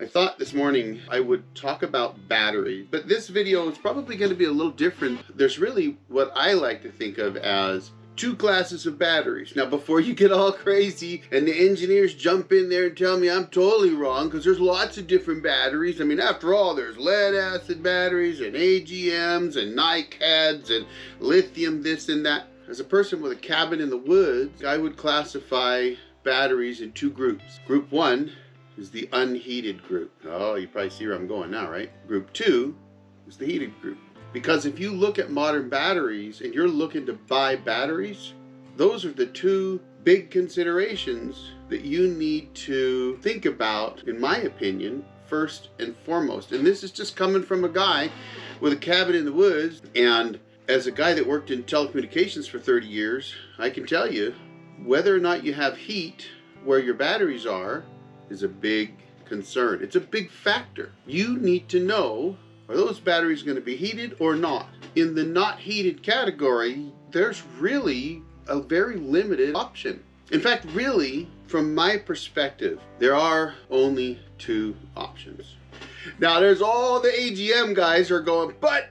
I thought this morning I would talk about battery, but this video is probably going to be a little different. There's really what I like to think of as two classes of batteries. Now, before you get all crazy and the engineers jump in there and tell me I'm totally wrong, because there's lots of different batteries. I mean, after all, there's lead acid batteries and AGMs and NiCads and lithium this and that. As a person with a cabin in the woods, I would classify batteries in two groups. Group one is the unheated group. Oh, you probably see where I'm going now, right? Group two is the heated group. Because if you look at modern batteries and you're looking to buy batteries, those are the two big considerations that you need to think about, in my opinion, first and foremost. And this is just coming from a guy with a cabin in the woods. And as a guy that worked in telecommunications for 30 years, I can tell you, whether or not you have heat where your batteries are is a big concern. It's a big factor. You need to know, are those batteries going to be heated or not? In the not heated category, there's really a very limited option. In fact, really, from my perspective, there are only two options. Now, there's all the AGM guys who are going, but.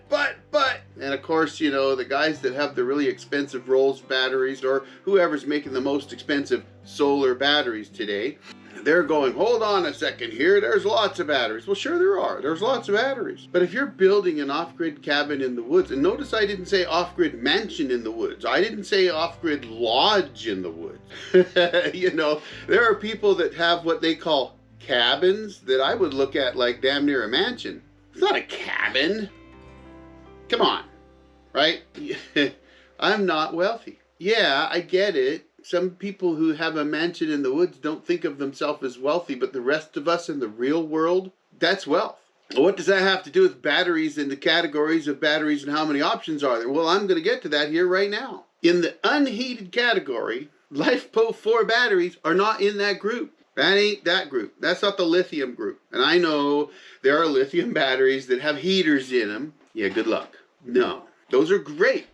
And of course, you know, the guys that have the really expensive Rolls batteries or whoever's making the most expensive solar batteries today, they're going, hold on a second here, there's lots of batteries. Well, sure there are. There's lots of batteries. But if you're building an off-grid cabin in the woods, and notice I didn't say off-grid mansion in the woods. I didn't say off-grid lodge in the woods. You know, there are people that have what they call cabins that I would look at like damn near a mansion. It's not a cabin. Come on, right? I'm not wealthy. Yeah, I get it. Some people who have a mansion in the woods don't think of themselves as wealthy, but the rest of us in the real world, that's wealth. What does that have to do with batteries and the categories of batteries and how many options are there? Well, I'm going to get to that here right now. In the unheated category, LiFePo4 batteries are not in that group. That ain't that group. That's not the lithium group. And I know there are lithium batteries that have heaters in them. Yeah, good luck. No, those are great.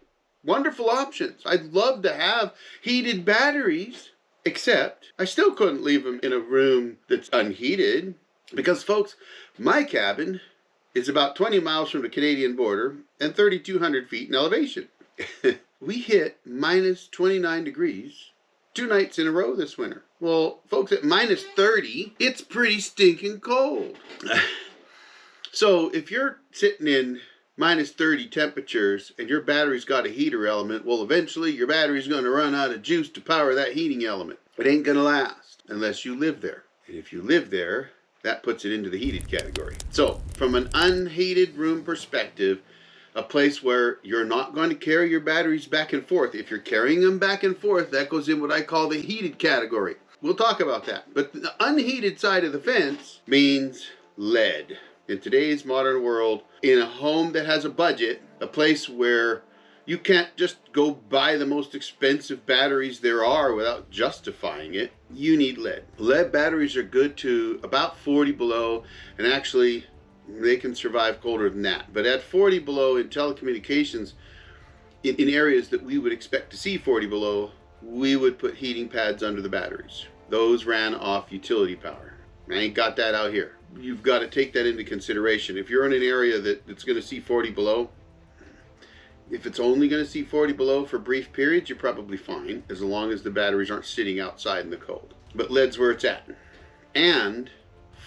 Wonderful options. I'd love to have heated batteries, except I still couldn't leave them in a room that's unheated because, folks, my cabin is about 20 miles from the Canadian border and 3,200 feet in elevation. We hit minus 29 degrees 2 nights in a row this winter. Well, folks, at minus 30, it's pretty stinking cold. So if you're sitting in minus 30 temperatures and your battery's got a heater element, well, eventually your battery's going to run out of juice to power that heating element. It ain't going to last unless you live there. And if you live there, that puts it into the heated category. So from an unheated room perspective, a place where you're not going to carry your batteries back and forth. If you're carrying them back and forth, that goes in what I call the heated category. We'll talk about that. But the unheated side of the fence means lead. In today's modern world, in a home that has a budget, a place where you can't just go buy the most expensive batteries there are without justifying it, you need lead. Lead batteries are good to about 40 below, and actually they can survive colder than that. But at 40 below in telecommunications, in areas that we would expect to see 40 below, we would put heating pads under the batteries. Those ran off utility power. I ain't got that out here. You've got to take that into consideration. If you're in an area that's going to see 40 below, if it's only going to see 40 below for brief periods, you're probably fine, as long as the batteries aren't sitting outside in the cold. But lead's where it's at. And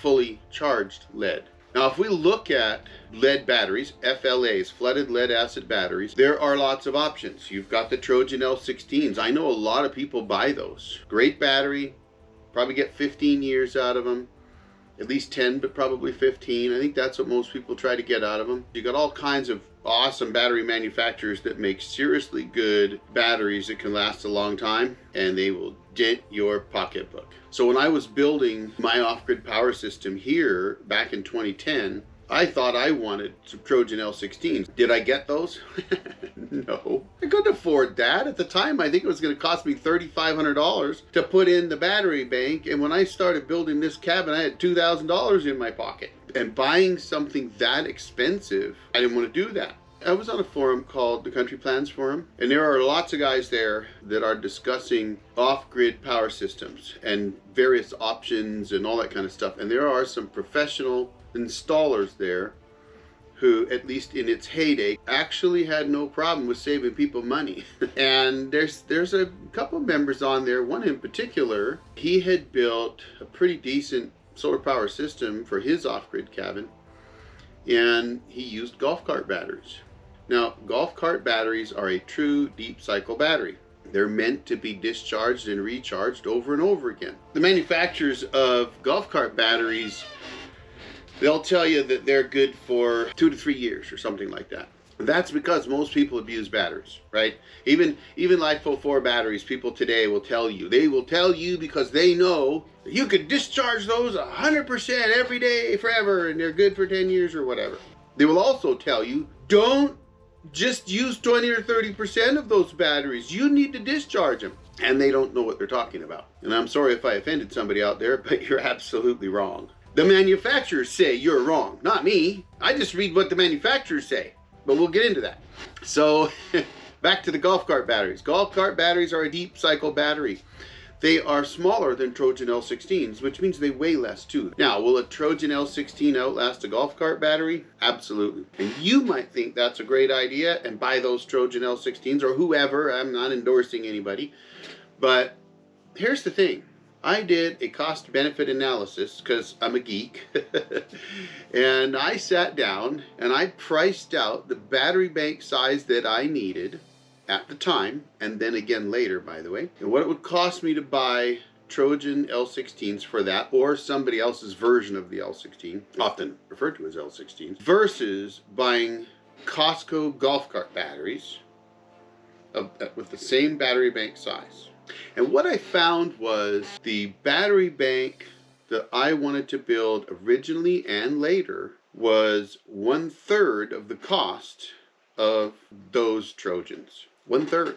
fully charged lead. Now, if we look at lead batteries, FLAs, flooded lead acid batteries, there are lots of options. You've got the Trojan L16s. I know a lot of people buy those. Great battery, probably get 15 years out of them. At least 10, but probably 15. I think that's what most people try to get out of them. You got all kinds of awesome battery manufacturers that make seriously good batteries that can last a long time, and they will dent your pocketbook. So when I was building my off-grid power system here back in 2010, I thought I wanted some Trojan L16s. Did I get those? No. I couldn't afford that. At the time, I think it was going to cost me $3,500 to put in the battery bank. And when I started building this cabin, I had $2,000 in my pocket. And buying something that expensive, I didn't want to do that. I was on a forum called the CountryPlans forum, and there are lots of guys there that are discussing off-grid power systems and various options and all that kind of stuff. And there are some professional installers there who, at least in its heyday, actually had no problem with saving people money. And there's a couple members on there, one in particular, he had built a pretty decent solar power system for his off-grid cabin, and he used golf cart batteries. Now, golf cart batteries are a true deep cycle battery. They're meant to be discharged and recharged over and over again. The manufacturers of golf cart batteries, they'll tell you that they're good for 2 to 3 years or something like that. That's because most people abuse batteries, right? Even LiFePo4 batteries, people today will tell you. They will tell you because they know that you could discharge those 100% every day forever and they're good for 10 years or whatever. They will also tell you, don't just use 20 or 30% of those batteries. You need to discharge them. And they don't know what they're talking about. And I'm sorry if I offended somebody out there, but you're absolutely wrong. The manufacturers say you're wrong, not me. I just read what the manufacturers say, but we'll get into that. So back to the golf cart batteries. Golf cart batteries are a deep cycle battery. They are smaller than Trojan L16s, which means they weigh less too. Now, will a Trojan L16 outlast a golf cart battery? Absolutely. And you might think that's a great idea and buy those Trojan L16s or whoever. I'm not endorsing anybody. But here's the thing. I did a cost-benefit analysis because I'm a geek. And I sat down and I priced out the battery bank size that I needed at the time, and then again later, by the way, and what it would cost me to buy Trojan L16s for that, or somebody else's version of the L16, often referred to as L16s, versus buying Costco golf cart batteries with the same battery bank size. And what I found was the battery bank that I wanted to build originally and later was 1/3 of the cost of those Trojans. 1/3.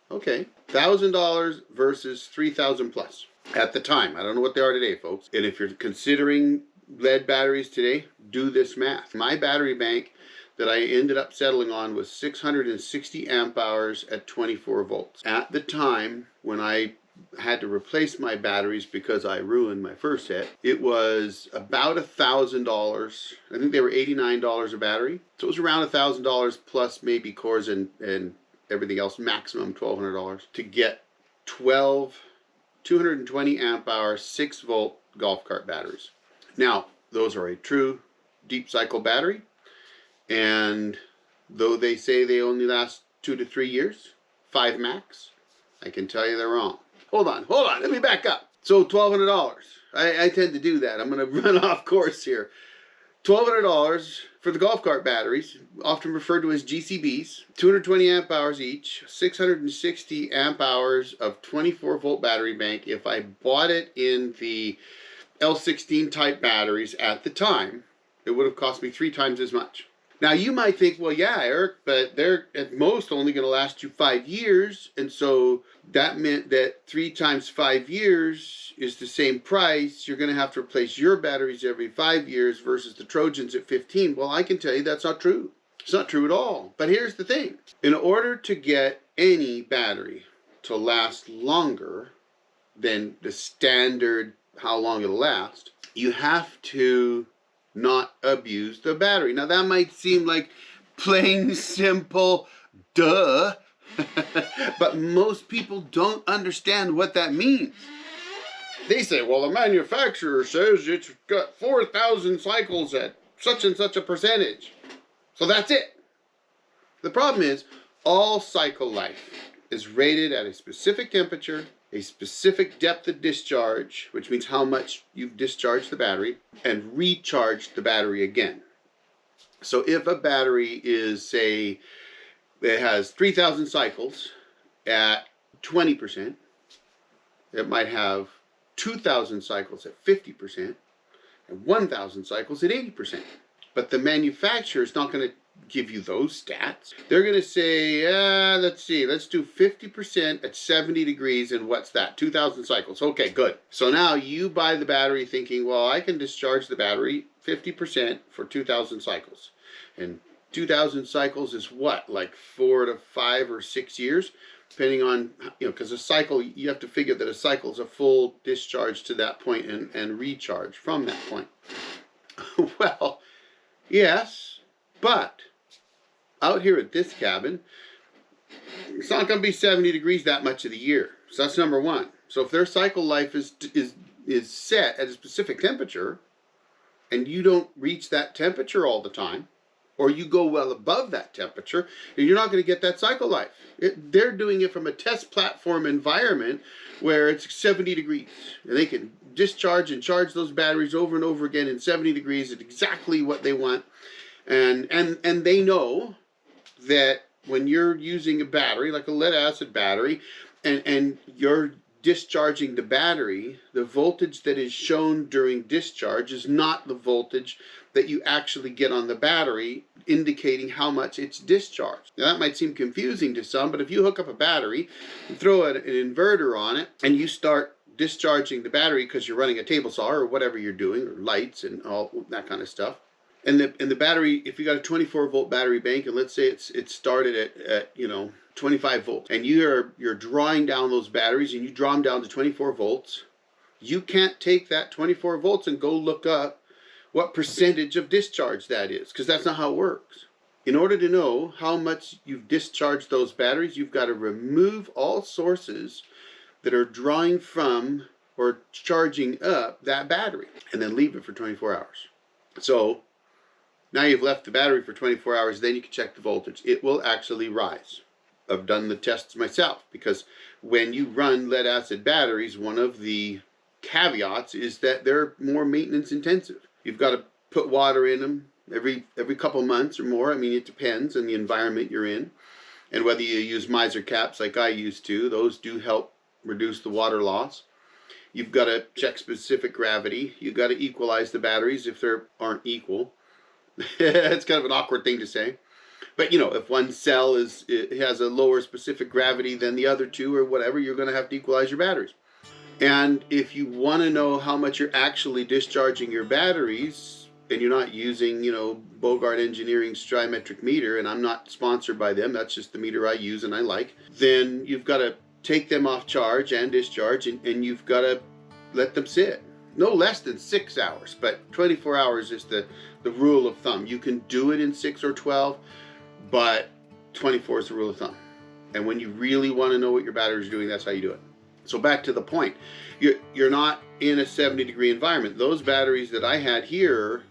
Okay. $1,000 versus $3,000 plus at the time. I don't know what they are today, folks. And if you're considering lead batteries today, do this math. My battery bank that I ended up settling on was 660 amp hours at 24 volts. At the time, when I had to replace my batteries because I ruined my first set, it was about $1,000. I think they were $89 a battery. So it was around $1,000 plus maybe cores and everything else, maximum $1,200 to get 12 220 amp hour 6 volt golf cart batteries. Now, those are a true deep cycle battery, and though they say they only last 2 to 3 years, 5 max, I can tell you they're wrong. Hold on, let me back up. So $1,200. I tend to do that. I'm going to run off course here. $1,200 for the golf cart batteries, often referred to as GCBs, 220 amp hours each, 660 amp hours of 24 volt battery bank. If I bought it in the L16 type batteries at the time, it would have cost me 3 times as much. Now you might think, well, yeah, Eric, but they're at most only going to last you 5 years, and so that meant that 3 times 5 years is the same price. You're going to have to replace your batteries every 5 years versus the Trojans at 15. Well, I can tell you that's not true. It's not true at all. But here's the thing. In order to get any battery to last longer than the standard how long it'll last, you have to not abuse the battery. Now that might seem like plain simple duh, but most people don't understand what that means. They say, well, the manufacturer says it's got 4,000 cycles at such and such a percentage, so that's it. The problem is all cycle life is rated at a specific temperature, a specific depth of discharge, which means how much you've discharged the battery, and recharged the battery again. So if a battery is, say, it has 3,000 cycles at 20%, it might have 2,000 cycles at 50%, and 1,000 cycles at 80%. But the manufacturer is not going to give you those stats. They're going to say, let's see, let's do 50% at 70 degrees, and what's that? 2,000 cycles. Okay, good. So now you buy the battery thinking, well, I can discharge the battery 50% for 2,000 cycles. And 2,000 cycles is what, like 4 to 5 or 6 years, depending on, because a cycle, you have to figure that a cycle is a full discharge to that point and recharge from that point. Well, yes, but out here at this cabin, it's not going to be 70 degrees that much of the year. So that's number one. So if their cycle life is set at a specific temperature, and you don't reach that temperature all the time, or you go well above that temperature, you're not going to get that cycle life. They're doing it from a test platform environment where it's 70 degrees. And they can discharge and charge those batteries over and over again in 70 degrees at exactly what they want. And they know that when you're using a battery, like a lead acid battery, and you're discharging the battery, the voltage that is shown during discharge is not the voltage that you actually get on the battery, indicating how much it's discharged. Now that might seem confusing to some, but if you hook up a battery, and throw an inverter on it, and you start discharging the battery because you're running a table saw or whatever you're doing, or lights and all that kind of stuff, and the battery, if you got a 24 volt battery bank, and let's say it's started at 25 volts, and you're drawing down those batteries, and you draw them down to 24 volts, you can't take that 24 volts and go look up what percentage of discharge that is, because that's not how it works. In order to know how much you've discharged those batteries, you've got to remove all sources that are drawing from or charging up that battery, and then leave it for 24 hours. So now you've left the battery for 24 hours, then you can check the voltage. It will actually rise. I've done the tests myself, because when you run lead acid batteries, one of the caveats is that they're more maintenance intensive. You've got to put water in them every couple months or more. I mean, it depends on the environment you're in, and whether you use miser caps like I used to. Those do help reduce the water loss. You've got to check specific gravity. You've got to equalize the batteries if they aren't equal. It's kind of an awkward thing to say. But if one cell it has a lower specific gravity than the other two or whatever, you're going to have to equalize your batteries. And if you want to know how much you're actually discharging your batteries, and you're not using, Bogart Engineering's Trimetric meter, and I'm not sponsored by them, that's just the meter I use and I like, then you've got to take them off charge and discharge, and you've got to let them sit. No less than 6 hours, but 24 hours is the rule of thumb. You can do it in 6 or 12, but 24 is the rule of thumb. And when you really want to know what your battery is doing, that's how you do it. So back to the point, you're not in a 70 degree environment. Those batteries that I had here,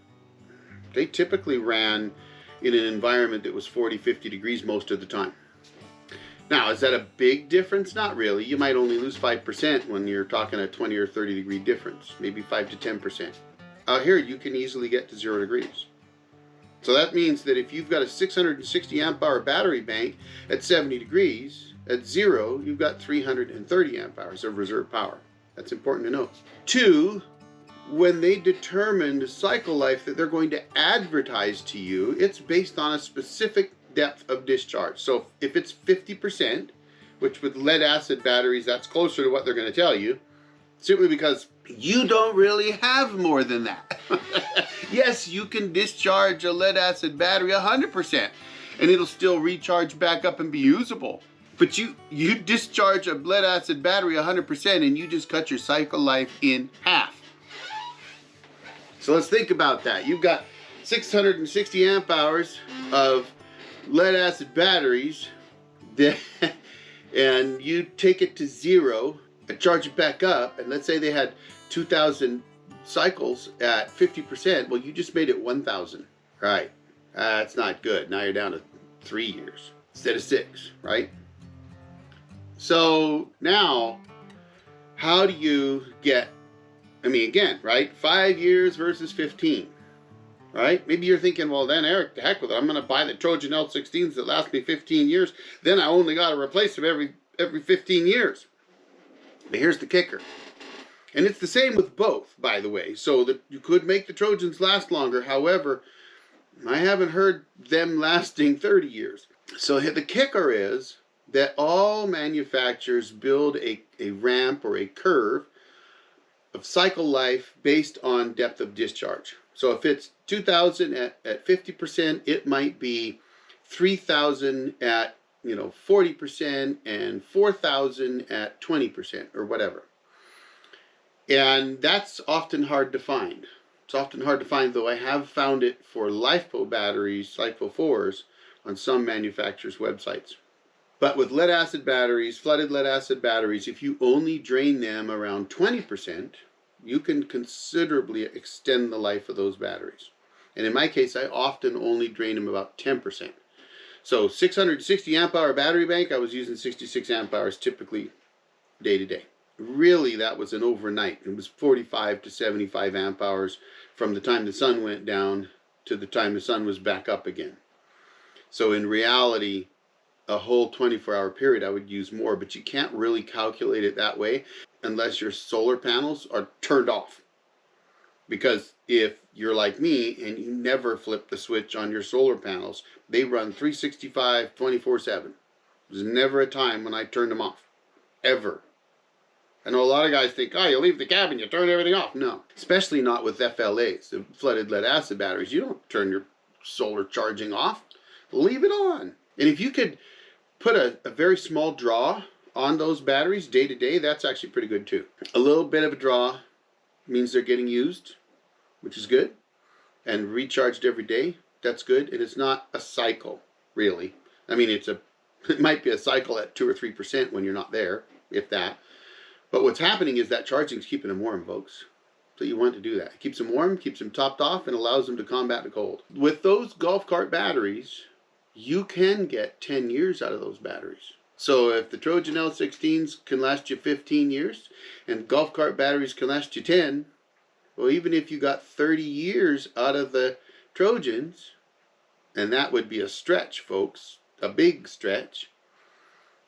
they typically ran in an environment that was 40, 50 degrees most of the time. Now, is that a big difference? Not really. You might only lose 5% when you're talking a 20 or 30 degree difference, maybe 5 to 10%. Out here, you can easily get to 0 degrees. So that means that if you've got a 660 amp hour battery bank at 70 degrees, at 0, you've got 330 amp hours of reserve power. That's important to know. 2, when they determine the cycle life that they're going to advertise to you, it's based on a specific depth of discharge. So if it's 50%, which with lead acid batteries, that's closer to what they're going to tell you, simply because you don't really have more than that. Yes, you can discharge a lead acid battery 100%, and it'll still recharge back up and be usable. But you discharge a lead acid battery 100%, and you just cut your cycle life in half. So let's think about that. You've got 660 amp hours of lead acid batteries, and you take it to 0 and charge it back up, and let's say they had 2,000 cycles at 50%, well, you just made it 1,000, right? That's not good. Now you're down to 3 years instead of 6, right? So now, how do you get, again, right? 5 years versus 15, right? Maybe you're thinking, well, then Eric, the heck with it. I'm going to buy the Trojan L16s that last me 15 years. Then I only got to replace them every 15 years. But here's the kicker. And it's the same with both, by the way. So that you could make the Trojans last longer. However, I haven't heard them lasting 30 years. So the kicker is that all manufacturers build a ramp or a curve of cycle life based on depth of discharge. So if it's 2,000 at 50%, it might be 3,000 at 40% and 4,000 at 20% or whatever. And that's often hard to find. It's often hard to find, though I have found it for LiFePo batteries, LiFePo4s, on some manufacturers' websites. But with lead acid batteries, flooded lead acid batteries, if you only drain them around 20%, you can considerably extend the life of those batteries. And in my case, I often only drain them about 10%. So 660 amp hour battery bank, I was using 66 amp hours typically day to day. Really, that was an overnight. It was 45 to 75 amp hours from the time the sun went down to the time the sun was back up again. So in reality, a whole 24-hour period I would use more, but you can't really calculate it that way unless your solar panels are turned off. Because if you're like me and you never flip the switch on your solar panels, they run 365 24/7. There's never a time when I turned them off. Ever. I know a lot of guys think, oh, you leave the cabin, you turn everything off. No. Especially not with FLAs, the flooded lead acid batteries. You don't turn your solar charging off. Leave it on. And if you could put a very small draw on those batteries day to day, that's actually pretty good too. A little bit of a draw means they're getting used, which is good, and recharged every day. That's good. And it's not a cycle, really. I mean, it might be a cycle at 2 or 3% when you're not there, if that. But what's happening is that charging is keeping them warm, folks. So you want to do that. It keeps them warm, keeps them topped off, and allows them to combat the cold. With those golf cart batteries, you can get 10 years out of those batteries. So if the Trojan L16s can last you 15 years, and golf cart batteries can last you 10, well, even if you got 30 years out of the Trojans, and that would be a stretch, folks, a big stretch,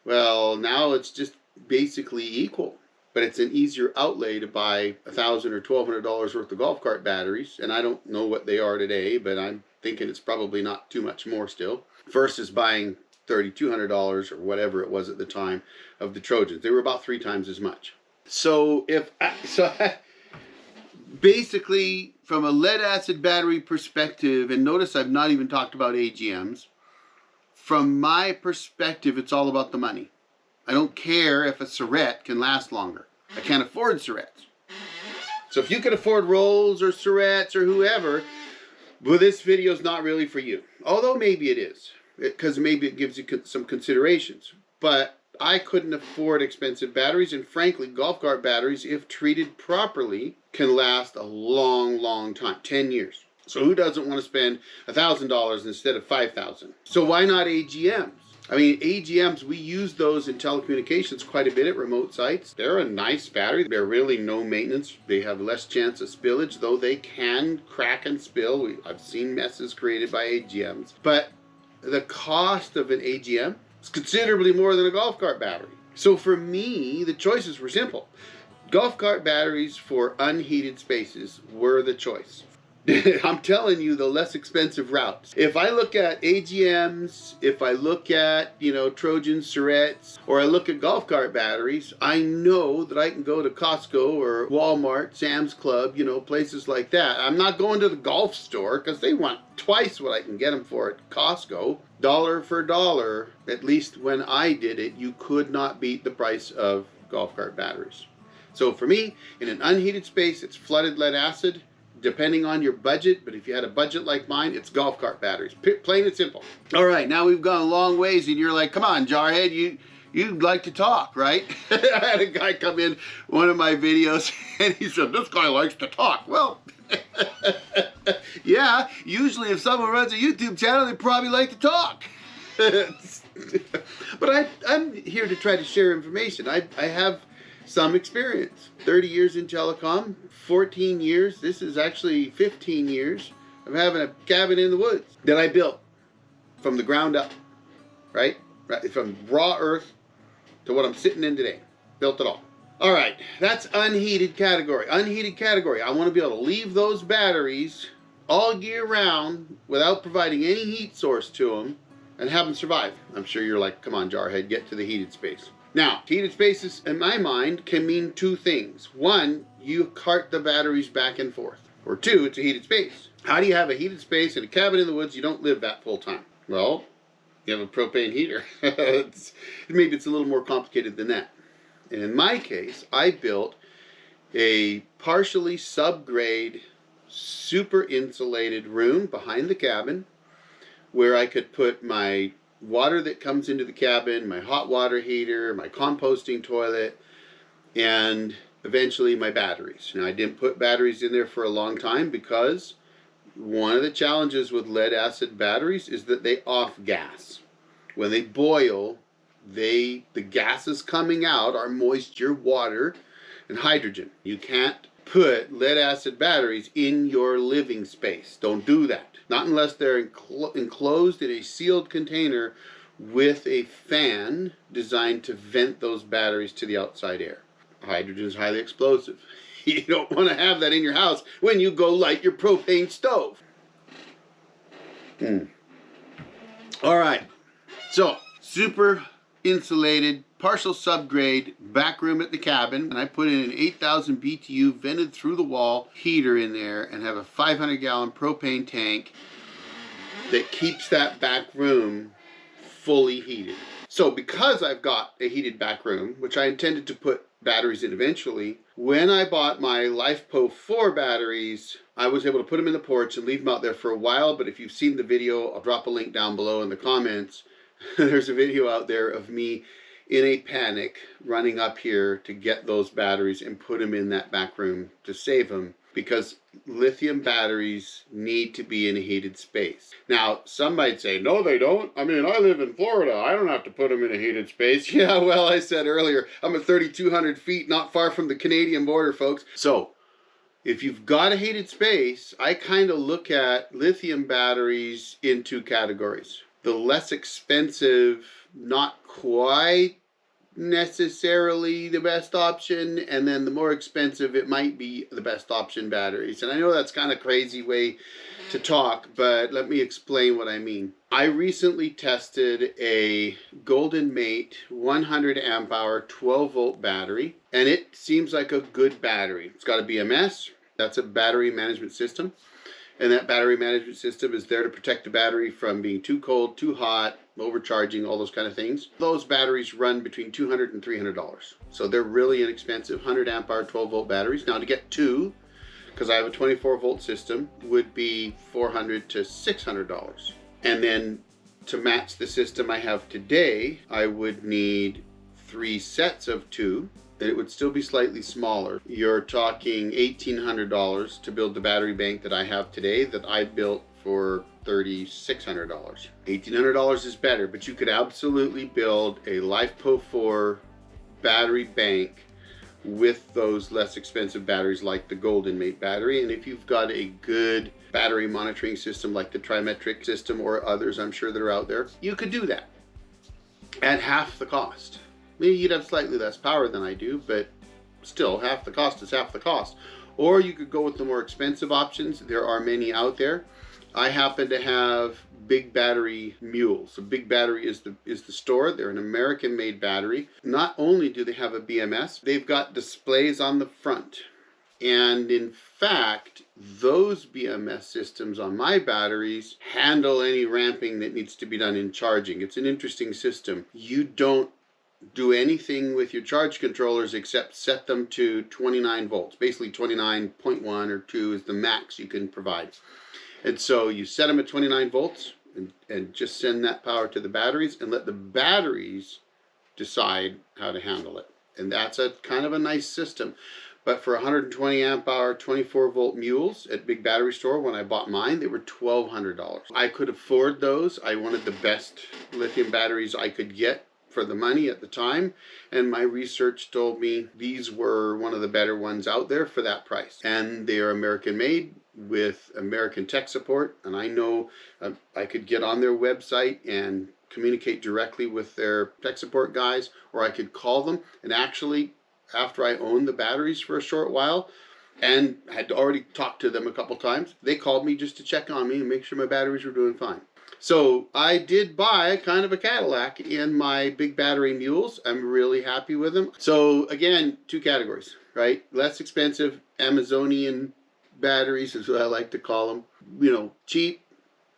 well, now it's just basically equal. But it's an easier outlay to buy $1,000 or $1,200 worth of golf cart batteries, and I don't know what they are today, but I'm thinking it's probably not too much more still, versus buying $3,200 or whatever it was at the time of the Trojans. They were about 3 times as much. So basically, from a lead acid battery perspective, and notice I've not even talked about AGMs, from my perspective, it's all about the money. I don't care if a Surette can last longer. I can't afford Surettes. So if you can afford Rolls or Surettes or whoever, well, this video is not really for you. Although maybe it is, because maybe it gives you some considerations. But I couldn't afford expensive batteries, and frankly, golf cart batteries, if treated properly, can last a long, long time, 10 years. So who doesn't want to spend $1,000 instead of $5,000? So why not AGMs? I mean, AGMs, we use those in telecommunications quite a bit at remote sites. They're a nice battery. They're really no maintenance. They have less chance of spillage, though they can crack and spill. I've seen messes created by AGMs. But the cost of an AGM is considerably more than a golf cart battery. So for me, the choices were simple. Golf cart batteries for unheated spaces were the choice. I'm telling you, the less expensive routes. If I look at AGMs, if I look at, Trojan Surettes, or I look at golf cart batteries, I know that I can go to Costco or Walmart, Sam's Club, places like that. I'm not going to the golf store because they want twice what I can get them for at Costco. Dollar for dollar, at least when I did it, you could not beat the price of golf cart batteries. So for me, in an unheated space, it's flooded lead acid. Depending on your budget, but if you had a budget like mine, it's golf cart batteries. Plain and simple. All right, now we've gone a long ways, and you're like, come on, Jarhead, you'd like to talk, right? I had a guy come in one of my videos, and he said, this guy likes to talk. Well, yeah, usually if someone runs a YouTube channel, they probably like to talk. But I'm here to try to share information. I have some experience. 30 years in telecom, 14 years, this is actually 15 years of having a cabin in the woods that I built from the ground up, right? From raw earth to what I'm sitting in today. Built it all. All right, that's unheated category. Unheated category. I want to be able to leave those batteries all year round without providing any heat source to them and have them survive. I'm sure you're like, come on, Jarhead, get to the heated space. Now, heated spaces, in my mind, can mean 2 things. One, you cart the batteries back and forth. Or 2, it's a heated space. How do you have a heated space in a cabin in the woods you don't live that full time? Well, you have a propane heater. Maybe it's a little more complicated than that. And in my case, I built a partially subgrade, super insulated room behind the cabin where I could put my water that comes into the cabin, my hot water heater, my composting toilet, and eventually my batteries. Now, I didn't put batteries in there for a long time because one of the challenges with lead acid batteries is that they off-gas. When they boil, the gases coming out are moisture, water, and hydrogen. You can't put lead acid batteries in your living space. Don't do that. Not unless they're enclosed in a sealed container with a fan designed to vent those batteries to the outside air. Hydrogen is highly explosive. You don't want to have that in your house when you go light your propane stove. All right. So, super insulated, partial subgrade back room at the cabin, and I put in an 8,000 BTU vented through the wall heater in there and have a 500-gallon propane tank that keeps that back room fully heated. So because I've got a heated back room, which I intended to put batteries in eventually, when I bought my LiFePo4 batteries, I was able to put them in the porch and leave them out there for a while. But if you've seen the video, I'll drop a link down below in the comments. There's a video out there of me in a panic running up here to get those batteries and put them in that back room to save them, because lithium batteries need to be in a heated space. Now, some might say, no, they don't. I mean, I live in Florida. I don't have to put them in a heated space. Yeah, well, I said earlier, I'm at 3,200 feet, not far from the Canadian border, folks. So, if you've got a heated space, I kind of look at lithium batteries in 2 categories. The less expensive, not quite necessarily the best option, and then the more expensive, it might be the best option batteries. And I know that's kind of crazy way to talk, but let me explain what I mean. I recently tested a Golden Mate 100 amp hour 12 volt battery, and it seems like a good battery. It's got a BMS, that's a battery management system. And that battery management system is there to protect the battery from being too cold, too hot, overcharging, all those kind of things. Those batteries run between $200 and $300. So they're really inexpensive, 100 amp hour, 12 volt batteries. Now to get 2, because I have a 24 volt system, would be $400 to $600. And then to match the system I have today, I would need 3 sets of 2. And it would still be slightly smaller. You're talking $1,800 to build the battery bank that I have today that I built for $3,600. $1,800 is better, but you could absolutely build a LiFePo4 battery bank with those less expensive batteries like the Golden Mate battery. And if you've got a good battery monitoring system like the Trimetric system or others I'm sure that are out there, you could do that at half the cost. Maybe you'd have slightly less power than I do, but still, half the cost is half the cost. Or you could go with the more expensive options. There are many out there. I happen to have Big Battery Mules. So Big Battery is the store. They're an American-made battery. Not only do they have a BMS, they've got displays on the front. And in fact, those BMS systems on my batteries handle any ramping that needs to be done in charging. It's an interesting system. You don't do anything with your charge controllers except set them to 29 volts. Basically 29.1 or 2 is the max you can provide. And so you set them at 29 volts and just send that power to the batteries and let the batteries decide how to handle it. And that's a kind of a nice system. But for 120 amp hour 24 volt mules at Big Battery Store, when I bought mine, they were $1,200. I could afford those. I wanted the best lithium batteries I could get for the money at the time, and my research told me these were one of the better ones out there for that price. And they are American made with American tech support, and I know I could get on their website and communicate directly with their tech support guys, or I could call them. And actually, after I owned the batteries for a short while and had already talked to them a couple times, they called me just to check on me and make sure my batteries were doing fine. So I did buy kind of a Cadillac in my Big Battery Mules. I'm really happy with them. So again, 2 categories, right? Less expensive Amazonian batteries is what I like to call them. You know, cheap.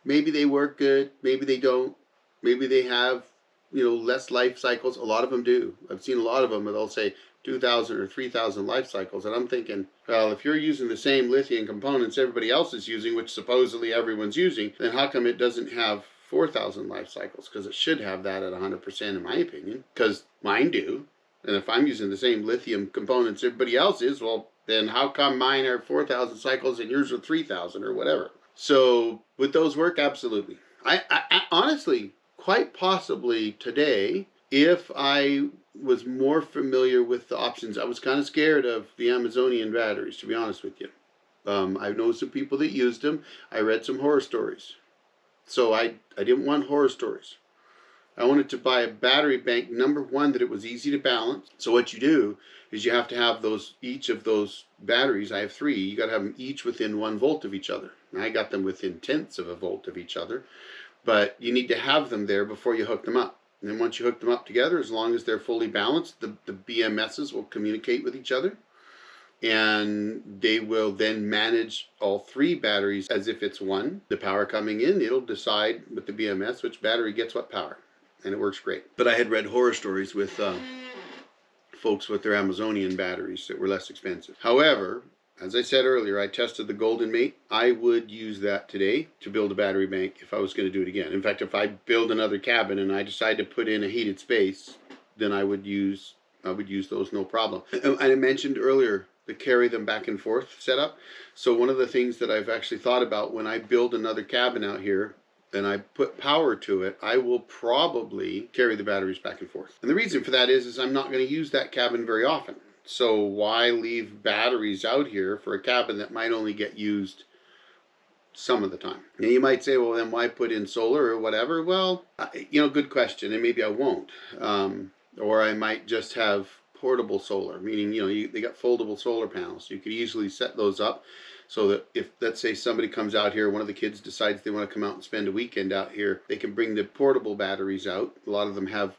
Maybe they work good. Maybe they don't. Maybe they have, you know, less life cycles. A lot of them do. I've seen a lot of them where they'll say 2,000 or 3,000 life cycles. And I'm thinking, well, if you're using the same lithium components everybody else is using, which supposedly everyone's using, then how come it doesn't have 4,000 life cycles? Because it should have that at 100% in my opinion. Because mine do. And if I'm using the same lithium components everybody else is, well, then how come mine are 4,000 cycles and yours are 3,000 or whatever? So would those work? Absolutely. I honestly, quite possibly today, if I was more familiar with the options. I was kind of scared of the Amazonian batteries, to be honest with you. I know some people that used them. I read some horror stories. So I didn't want horror stories. I wanted to buy a battery bank, number one, that it was easy to balance. So what you do is you have to have those, each of those batteries, I have 3, you got to have them each within 1 volt of each other. And I got them within tenths of a volt of each other. But you need to have them there before you hook them up. And then once you hook them up together, as long as they're fully balanced, the BMSs will communicate with each other. And they will then manage all 3 batteries as if it's one. The power coming in, it'll decide with the BMS which battery gets what power. And it works great. But I had read horror stories with folks with their Amazonian batteries that were less expensive. However, as I said earlier, I tested the Golden Mate. I would use that today to build a battery bank if I was going to do it again. In fact, if I build another cabin and I decide to put in a heated space, then I would use those no problem. And I mentioned earlier the carry them back and forth setup. So one of the things that I've actually thought about when I build another cabin out here and I put power to it, I will probably carry the batteries back and forth. And the reason for that is I'm not going to use that cabin very often. So why leave batteries out here for a cabin that might only get used some of the time? Now you might say, well, then why put in solar or whatever? Well, you know, good question, and maybe I won't. Or I might just have portable solar, meaning, you know, they got foldable solar panels. You could easily set those up so that if, let's say, somebody comes out here, one of the kids decides they want to come out and spend a weekend out here, they can bring the portable batteries out. A lot of them have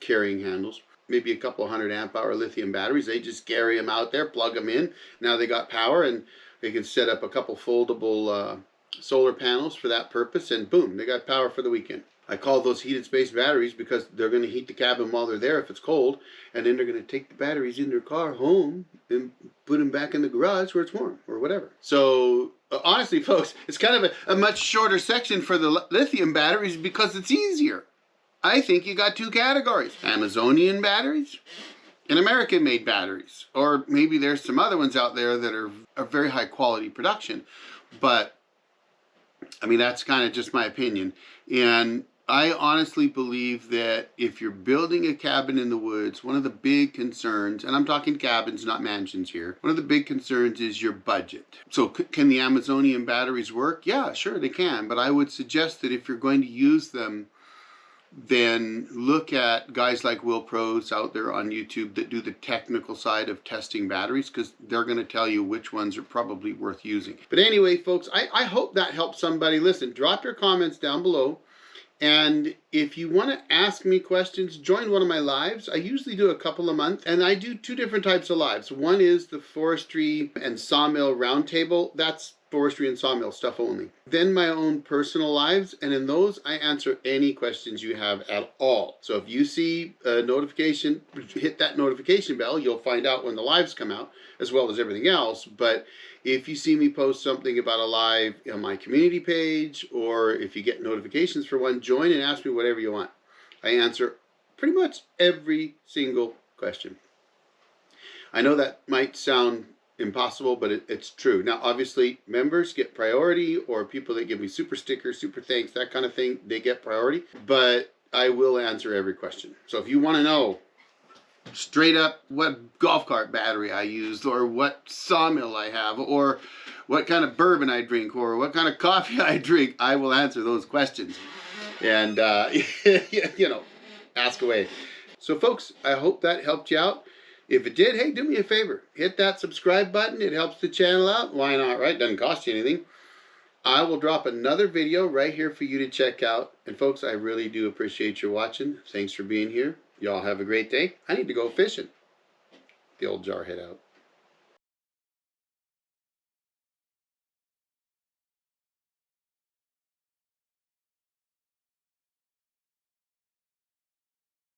carrying handles. Maybe a couple 100 amp hour lithium batteries. They just carry them out there, plug them in. Now they got power, and they can set up a couple foldable solar panels for that purpose, and boom, they got power for the weekend. I call those heated space batteries because they're going to heat the cabin while they're there if it's cold, and then they're going to take the batteries in their car home and put them back in the garage where it's warm or whatever. So honestly, folks, it's kind of a much shorter section for the lithium batteries because it's easier. I think you got 2 categories: Amazonian batteries and American-made batteries. Or maybe there's some other ones out there that are very high quality production. But, I mean, that's kind of just my opinion. And I honestly believe that if you're building a cabin in the woods, one of the big concerns, and I'm talking cabins, not mansions here, one of the big concerns is your budget. So can the Amazonian batteries work? Yeah, sure they can. But I would suggest that if you're going to use them, then look at guys like Will Pros out there on YouTube that do the technical side of testing batteries, because they're going to tell you which ones are probably worth using. But anyway, folks, I hope that helps somebody. Listen, drop your comments down below. And if you want to ask me questions, join one of my lives. I usually do a couple a month, and I do 2 different types of lives. One is the forestry and sawmill roundtable. That's forestry and sawmill stuff only. Then my own personal lives, and in those I answer any questions you have at all. So if you see a notification, hit that notification bell, you'll find out when the lives come out, as well as everything else. But if you see me post something about a live on my community page, or if you get notifications for one, join and ask me whatever you want. I answer pretty much every single question. I know that might sound impossible, but it's true. Now, obviously, members get priority, or people that give me super stickers, super thanks, that kind of thing, they get priority. But I will answer every question. So if you want to know straight up what golf cart battery I used, or what sawmill I have, or what kind of bourbon I drink, or what kind of coffee I drink, I will answer those questions. And, you know, ask away. So, folks, I hope that helped you out. If it did, hey, do me a favor. Hit that subscribe button. It helps the channel out. Why not, right? Doesn't cost you anything. I will drop another video right here for you to check out. And, folks, I really do appreciate your watching. Thanks for being here. Y'all have a great day. I need to go fishing. The old jarhead out.